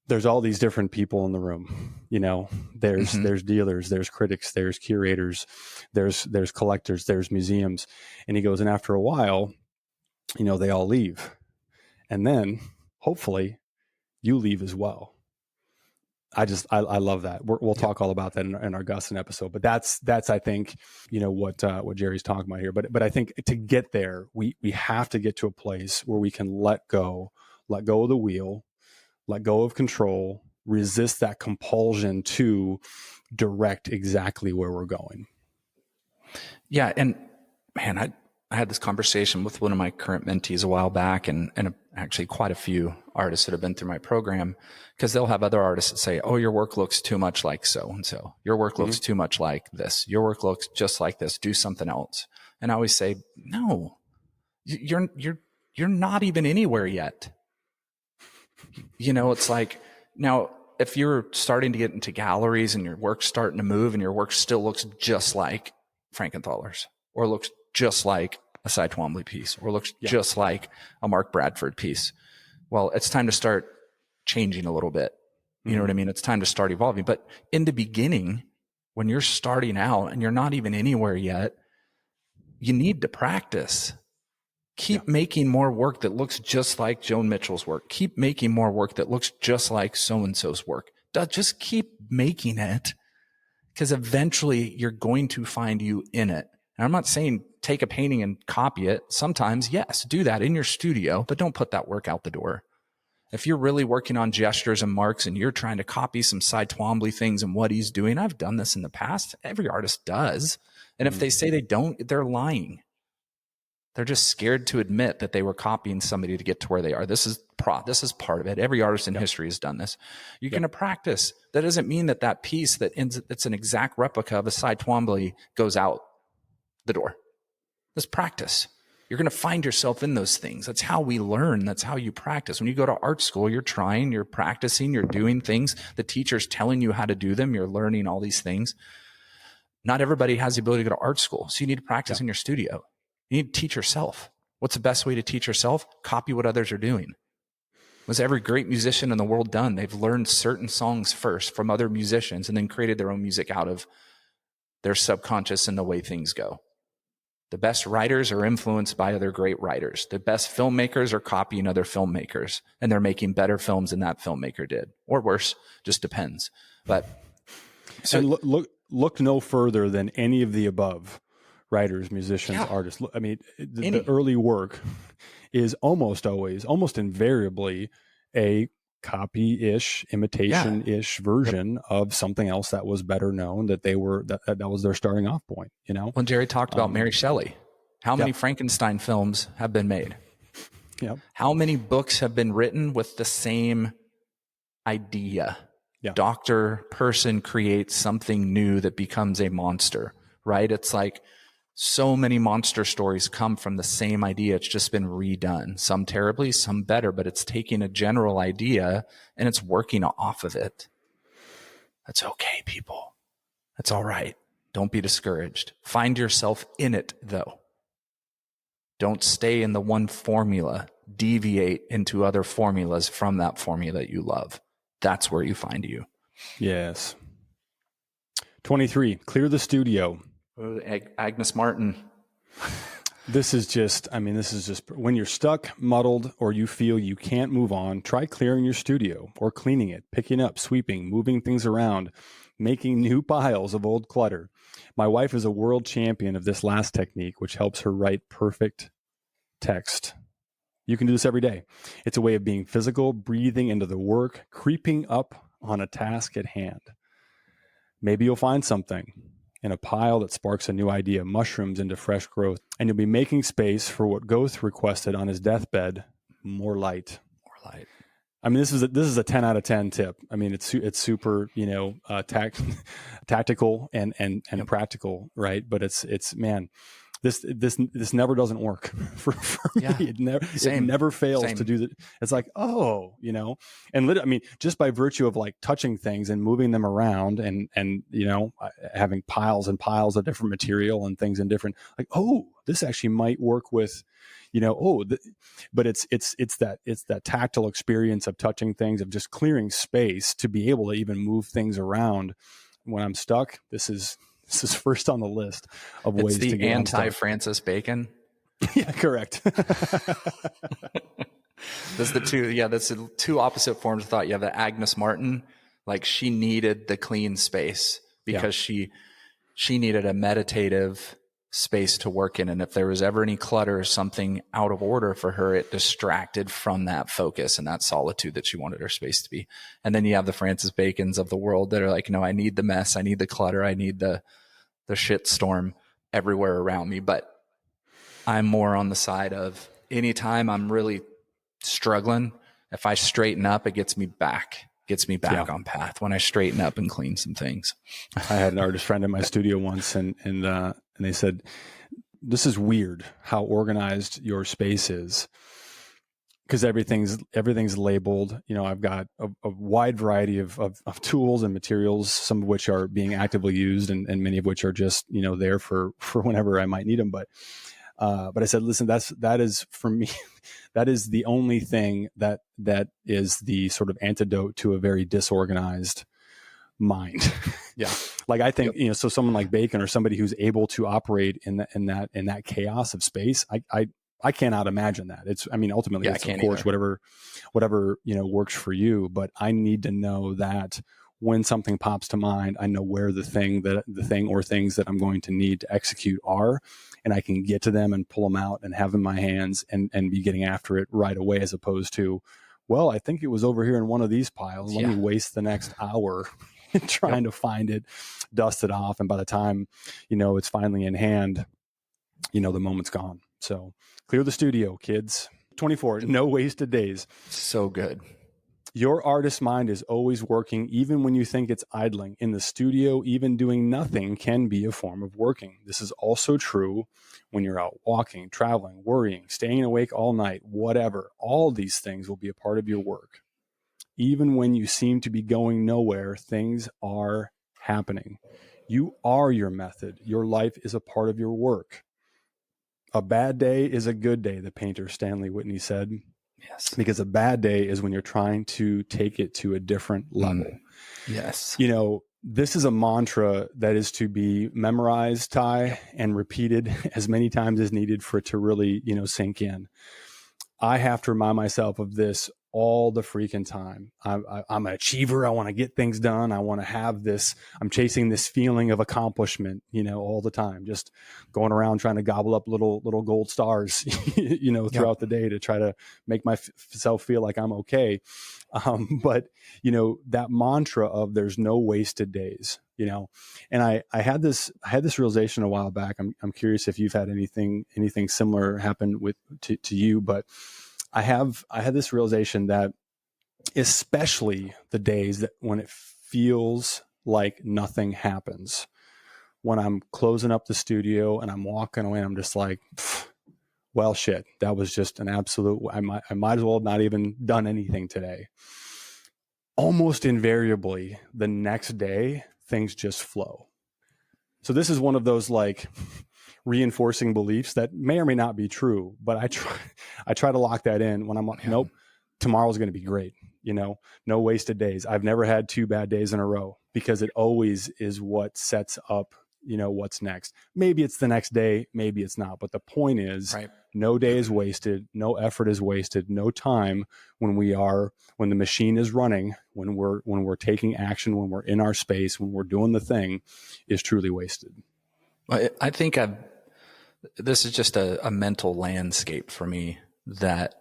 there's all these different people in the room. There's dealers, there's critics, there's curators, there's collectors, there's museums. And he goes, and after a while, they all leave. And then hopefully you leave as well. I love that. We'll talk all about that in our Guston episode, but that's, I think, what Jerry's talking about here. But I think to get there, we have to get to a place where we can let go of the wheel, let go of control, resist that compulsion to direct exactly where we're going. Yeah. And man, I had this conversation with one of my current mentees a while back, and actually quite a few artists that have been through my program, because they'll have other artists that say, oh, your work looks too much like so-and-so. Your work looks too much like this. Your work looks just like this. Do something else. And I always say, no, you're not even anywhere yet. It's like, now, if you're starting to get into galleries and your work's starting to move and your work still looks just like Frankenthaler's, or looks just like a Cy Twombly piece, or looks just like a Mark Bradford piece, well, it's time to start changing a little bit. You know what I mean? It's time to start evolving. But in the beginning, when you're starting out and you're not even anywhere yet, you need to practice. Keep making more work that looks just like Joan Mitchell's work. Keep making more work that looks just like so-and-so's work. Just keep making it, because eventually you're going to find you in it. And I'm not saying take a painting and copy it. Sometimes, yes, do that in your studio, but don't put that work out the door. If you're really working on gestures and marks and you're trying to copy some Cy Twombly things and what he's doing, I've done this in the past. Every artist does. And if they say they don't, they're lying. They're just scared to admit that they were copying somebody to get to where they are. This is part of it. Every artist in history has done this. You're going to practice. That doesn't mean that piece that's an exact replica of a Cy Twombly goes out the door. Let's practice. You're going to find yourself in those things. That's how we learn. That's how you practice. When you go to art school, you're trying, you're practicing, you're doing things. The teacher's telling you how to do them. You're learning all these things. Not everybody has the ability to go to art school. So you need to practice in your studio. You need to teach yourself. What's the best way to teach yourself? Copy what others are doing. Was every great musician in the world done? They've learned certain songs first from other musicians and then created their own music out of their subconscious and the way things go. The best writers are influenced by other great writers. The best filmmakers are copying other filmmakers, and they're making better films than that filmmaker did, or worse, just depends. But so, and look no further than any of the above. Writers, musicians, artists. I mean, the early work is almost invariably a copy-ish, imitation-ish version of something else that was better known, that was their starting off point, When Jerry talked about Mary Shelley, how many Frankenstein films have been made? How many books have been written with the same idea? Doctor, person creates something new that becomes a monster, right? It's like, so many monster stories come from the same idea. It's just been redone, some terribly, some better, but it's taking a general idea and it's working off of it. That's okay, people. That's all right. Don't be discouraged. Find yourself in it, though. Don't stay in the one formula. Deviate into other formulas from that formula that you love. That's where you find you. Yes. 23, clear the studio. Agnes Martin. This is just when you're stuck, muddled, or you feel you can't move on, try clearing your studio or cleaning it, picking up, sweeping, moving things around, making new piles of old clutter. My wife is a world champion of this last technique, which helps her write perfect text. You can do this every day. It's a way of being physical, breathing into the work, creeping up on a task at hand. Maybe you'll find something in a pile that sparks a new idea, mushrooms into fresh growth, and you'll be making space for what Goethe requested on his deathbed: more light. More light. I mean, this is a 10 out of 10 tip. I mean, it's super, tactical and practical, right? But it's man, this never doesn't work for me. It never fails to do that. It's like, and just by virtue of like touching things and moving them around and having piles and piles of different material and things in different, like, this actually might work with, but it's that tactile experience of touching things, of just clearing space to be able to even move things around. When I'm stuck, this is first on the list of ways to get It's the anti-Francis Bacon. Yeah, correct. That's the two opposite forms of thought. You have the Agnes Martin, like she needed the clean space because she needed a meditative space to work in. And if there was ever any clutter or something out of order for her, it distracted from that focus and that solitude that she wanted her space to be. And then you have the Francis Bacons of the world that are like, no, I need the mess. I need the clutter. I need the shit storm everywhere around me. But I'm more on the side of anytime I'm really struggling, if I straighten up, it gets me back on path when I straighten up and clean some things. I had an artist friend in my studio once, and they said, this is weird how organized your space is, because everything's labeled. You know, I've got a wide variety of tools and materials, some of which are being actively used, and many of which are just, you know, there for whenever I might need them. But I said, listen, that is for me, that is the only thing that is the sort of antidote to a very disorganized mind. Yeah. Like I think, you know, so someone like Bacon, or somebody who's able to operate in that chaos of space, I cannot imagine that. Ultimately, it's of course whatever, you know, works for you. But I need to know that when something pops to mind, I know where the thing or things that I'm going to need to execute are, and I can get to them and pull them out and have them in my hands and be getting after it right away, as opposed to, well, I think it was over here in one of these piles. Let me waste the next hour trying to find it, dust it off. And by the time, you know, it's finally in hand, you know, the moment's gone. So clear the studio, kids. 24, no wasted days. So good. Your artist mind is always working, even when you think it's idling. In the studio, even doing nothing can be a form of working. This is also true when you're out walking, traveling, worrying, staying awake all night, whatever. All these things will be a part of your work. Even when you seem to be going nowhere, things are happening. You are your method. Your life is a part of your work. A bad day is a good day, the painter Stanley Whitney said. Yes. Because a bad day is when you're trying to take it to a different level. Yes. You know, this is a mantra that is to be memorized, Ty, and repeated as many times as needed for it to really, you know, sink in. I have to remind myself of this all the freaking time. I'm an achiever. I want to get things done. I want to have this. I'm chasing this feeling of accomplishment, you know, all the time, just going around trying to gobble up little gold stars, you know, throughout the day to try to make myself feel like I'm okay. But, you know, that mantra of there's no wasted days, you know, and I had this realization a while back. I'm curious if you've had anything similar happen to you, but I had this realization that especially the days that when it feels like nothing happens, when I'm closing up the studio and I'm walking away, I'm just like, well, shit, that was just an absolute, I might as well have not even done anything today. Almost invariably the next day, things just flow. So this is one of those like reinforcing beliefs that may or may not be true, but I try to lock that in when I'm like, nope, tomorrow's going to be great. You know, no wasted days. I've never had 2 bad days in a row, because it always is what sets up, you know, what's next. Maybe it's the next day, maybe it's not. But the point is, no day is wasted. No effort is wasted. No time when the machine is running, when we're taking action, when we're in our space, when we're doing the thing, is truly wasted. I think this is just a mental landscape for me that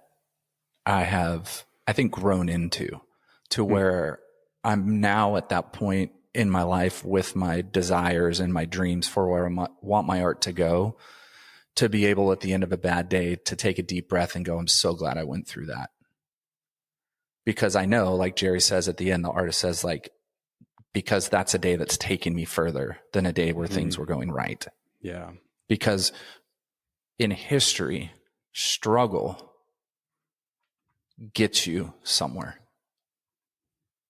I have, I think, grown into to where I'm now at that point in my life with my desires and my dreams for where I want my art to go, to be able at the end of a bad day to take a deep breath and go, I'm so glad I went through that. Because I know, like Jerry says at the end, the artist says, like, because that's a day that's taken me further than a day where things were going right. Yeah. Because in history, struggle gets you somewhere.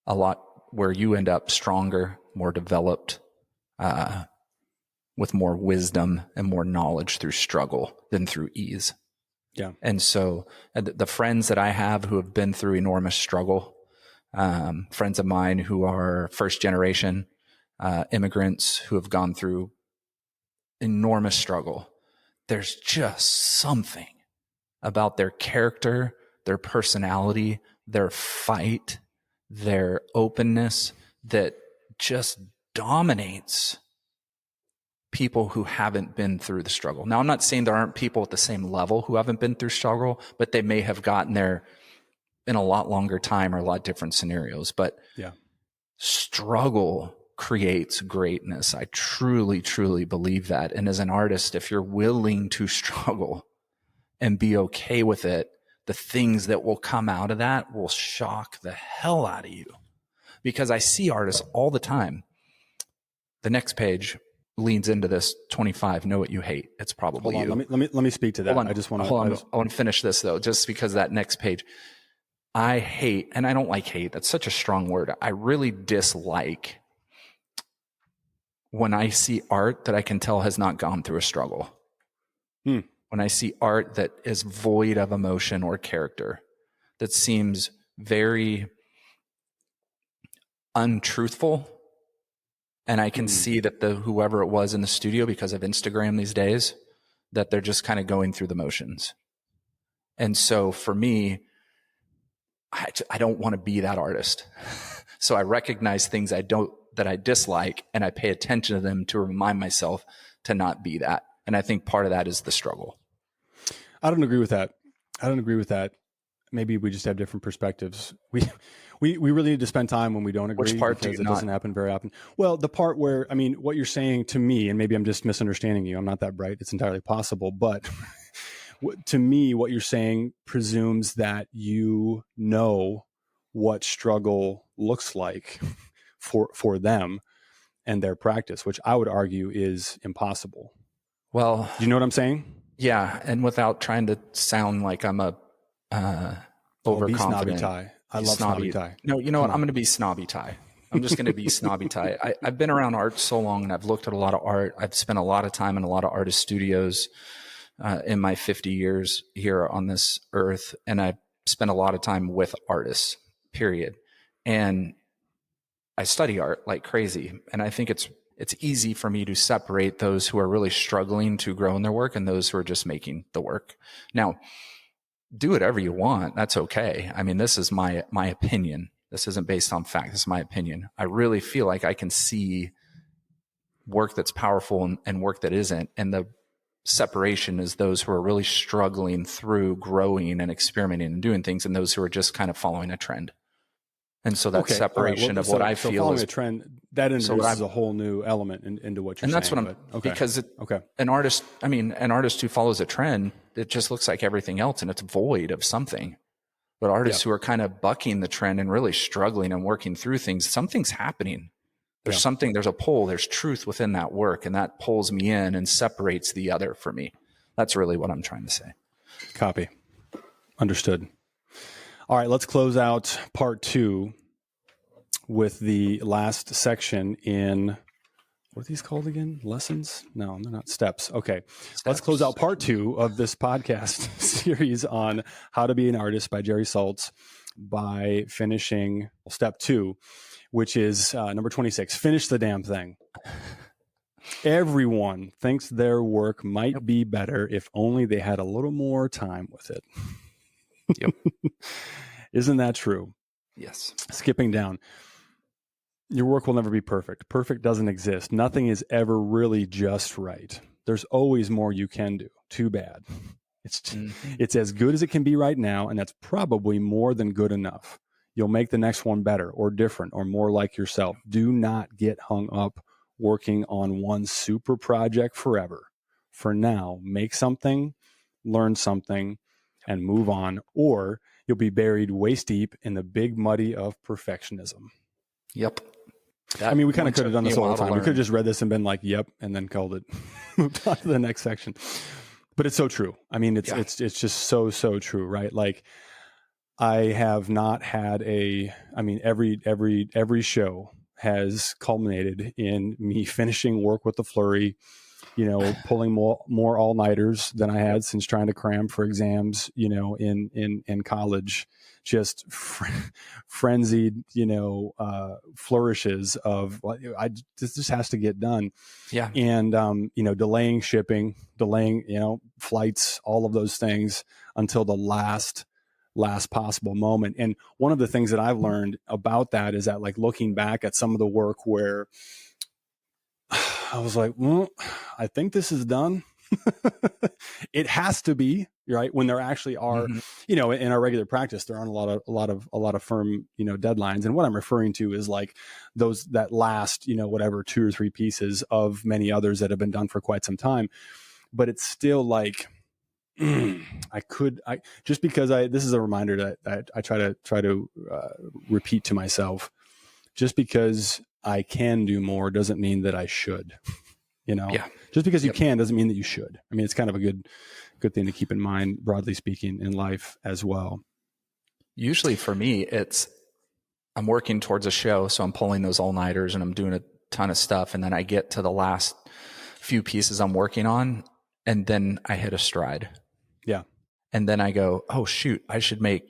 A lot where you end up stronger, more developed, with more wisdom and more knowledge through struggle than through ease. Yeah. And so the friends that I have who have been through enormous struggle, friends of mine who are first generation immigrants who have gone through enormous struggle, there's just something about their character, their personality, their fight, their openness that just dominates people who haven't been through the struggle. Now, I'm not saying there aren't people at the same level who haven't been through struggle, but they may have gotten there in a lot longer time or a lot different scenarios. But struggle creates greatness. I truly, truly believe that. And as an artist, if you're willing to struggle and be okay with it, the things that will come out of that will shock the hell out of you. Because I see artists all the time. The next page leans into this 25, know what you hate. It's probably you. Let me speak to that. I want to finish this though, just because that next page, I hate, and I don't like hate. That's such a strong word. I really dislike when I see art that I can tell has not gone through a struggle. When I see art that is void of emotion or character, that seems very untruthful. And I can see that whoever it was in the studio, because of Instagram these days, that they're just kind of going through the motions. And so for me, I don't want to be that artist. So I recognize things that I dislike, and I pay attention to them to remind myself to not be that. And I think part of that is the struggle. I don't agree with that. Maybe we just have different perspectives. We really need to spend time when we don't agree. Which part because it doesn't happen very often. Well, the part where, I mean, what you're saying to me, and maybe I'm just misunderstanding you. I'm not that bright. It's entirely possible. But to me, what you're saying presumes that you know what struggle looks like for them and their practice, which I would argue is impossible. Well, do you know what I'm saying? Yeah. And without trying to sound like I'm a overconfident. I love snobby tie. No, you know what? I'm going to be snobby tie. I'm just going to be snobby tie. I've been around art so long, and I've looked at a lot of art. I've spent a lot of time in a lot of artist studios in my 50 years here on this earth. And I spent a lot of time with artists, period. And I study art like crazy. And I think it's easy for me to separate those who are really struggling to grow in their work and those who are just making the work. Now, do whatever you want. That's okay. I mean, this is my opinion. This isn't based on fact. This is my opinion. I really feel like I can see work that's powerful and work that isn't. And the separation is those who are really struggling through growing and experimenting and doing things, and those who are just kind of following a trend. And so that separation of what I feel following is a trend that introduces a whole new element into what you're saying. And that's what I'm, because an artist who follows a trend, it just looks like everything else and it's void of something. But artists who are kind of bucking the trend and really struggling and working through things, something's happening. There's something, there's a pull, there's truth within that work, and that pulls me in and separates the other for me. That's really what I'm trying to say. Copy. Understood. All right, let's close out part 2 with the last section in, what are these called again? Lessons? No, they're not steps. Okay. Let's close out part 2 of this podcast series on how to be an artist by Jerry Saltz by finishing step 2, which is number 26, finish the damn thing. Everyone thinks their work might be better if only they had a little more time with it. Yep. Isn't that true? Yes. Skipping down. Your work will never be perfect. Perfect doesn't exist. Nothing is ever really just right. There's always more you can do. Too bad. It's as good as it can be right now, and that's probably more than good enough. You'll make the next one better or different or more like yourself. Do not get hung up working on one super project forever. For now, make something, learn something, and move on, or you'll be buried waist deep in the big muddy of perfectionism. Yep. I mean, we kind of could have done this all the time. We could have just read this and been like, yep, and then called it, moved on to the next section. But it's so true. I mean, it's just so true, right? Like, I have not had every show has culminated in me finishing work with the flurry, pulling more all-nighters than I had since trying to cram for exams, in college, just frenzied, flourishes of, this just has to get done. Yeah. And, delaying shipping, delaying, flights, all of those things until the last possible moment. And one of the things that I've learned about that is that, like, looking back at some of the work where I was like, well, I think this is done. It has to be, right? When there actually are, you know, in our regular practice, there aren't a lot of firm, you know, deadlines. And what I'm referring to is like that last, you know, whatever 2 or 3 pieces of many others that have been done for quite some time. But it's still like, just because this is a reminder that I try to repeat to myself. Just because I can do more doesn't mean that I should. You know, just because you can doesn't mean that you should. I mean, it's kind of a good thing to keep in mind, broadly speaking, in life as well. Usually for me, I'm working towards a show, so I'm pulling those all-nighters and I'm doing a ton of stuff, and then I get to the last few pieces I'm working on, and then I hit a stride. Yeah. And then I go, oh, shoot, I should make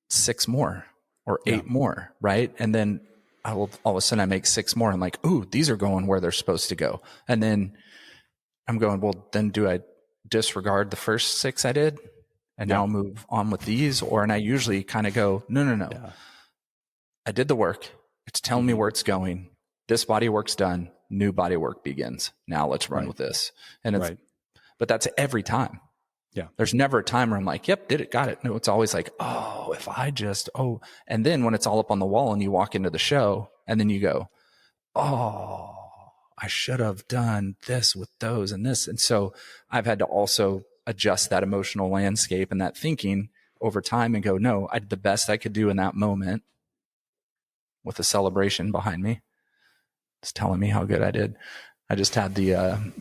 6 more or 8 more, right? And then all of a sudden I make 6 more. I'm like, ooh, these are going where they're supposed to go. And then I'm going, well, then do I disregard the first 6 I did and now move on with these? And I usually kind of go, no. Yeah. I did the work. It's telling me where it's going. This body work's done. New body work begins. Now let's run with this. And but that's every time. Yeah. There's never a time where I'm like, yep, did it, got it. No, it's always like, oh, if I just, and then when it's all up on the wall and you walk into the show and then you go, oh, I should have done this with those and this. And so I've had to also adjust that emotional landscape and that thinking over time and go, no, I did the best I could do in that moment with a celebration behind me. It's telling me how good I did. I just had the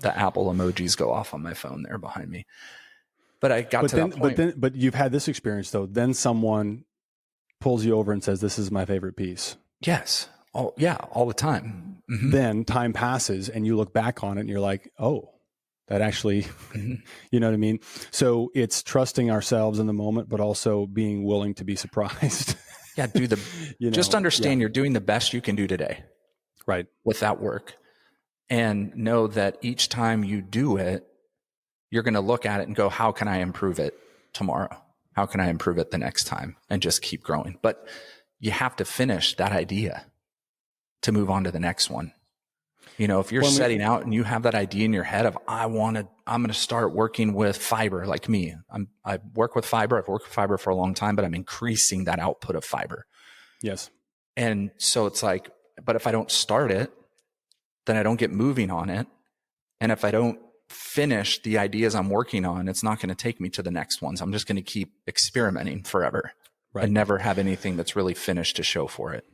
Apple emojis go off on my phone there behind me. But I got to that point. But you've had this experience though. Then someone pulls you over and says, "This is my favorite piece." Yes. All the time. Mm-hmm. Then time passes and you look back on it and you're like, "Oh, that actually," you know what I mean? So it's trusting ourselves in the moment, but also being willing to be surprised. Yeah. Just understand you're doing the best you can do today. Right. With that work, and know that each time you do it, you're going to look at it and go, how can I improve it tomorrow? How can I improve it the next time? And just keep growing. But you have to finish that idea to move on to the next one. You know, if you're setting out and you have that idea in your head of, I'm going to start working with fiber like me. I work with fiber. I've worked with fiber for a long time, but I'm increasing that output of fiber. Yes. And so it's like, but if I don't start it, then I don't get moving on it. And if I don't finish the ideas I'm working on, it's not going to take me to the next ones. I'm just going to keep experimenting forever and never have anything that's really finished to show for it.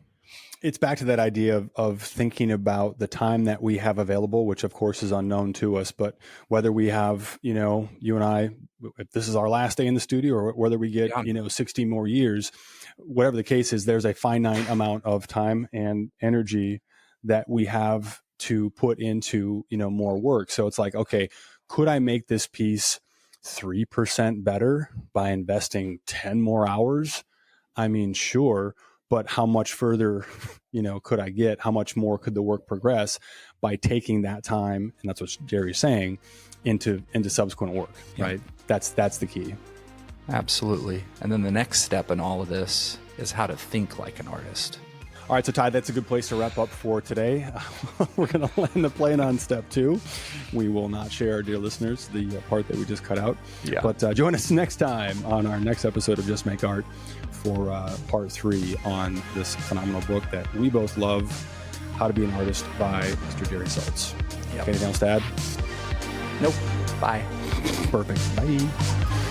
It's back to that idea of thinking about the time that we have available, which of course is unknown to us, but whether we have, you know, you and I, if this is our last day in the studio or whether we get, 60 more years, whatever the case is, there's a finite amount of time and energy that we have to put into, more work. So it's like, okay, could I make this piece 3% better by investing 10 more hours? I mean, sure, but how much further, could I get? How much more could the work progress by taking that time? And that's what Jerry's saying, into subsequent work, right? That's the key. Absolutely. And then the next step in all of this is how to think like an artist. All right, so Ty, that's a good place to wrap up for today. We're going to land the plane on step 2. We will not share, dear listeners, the part that we just cut out. Yeah. But join us next time on our next episode of Just Make Art for part 3 on this phenomenal book that we both love, How to Be an Artist by Mr. Jerry Saltz. Yep. Anything else to add? Nope. Bye. Perfect. Bye.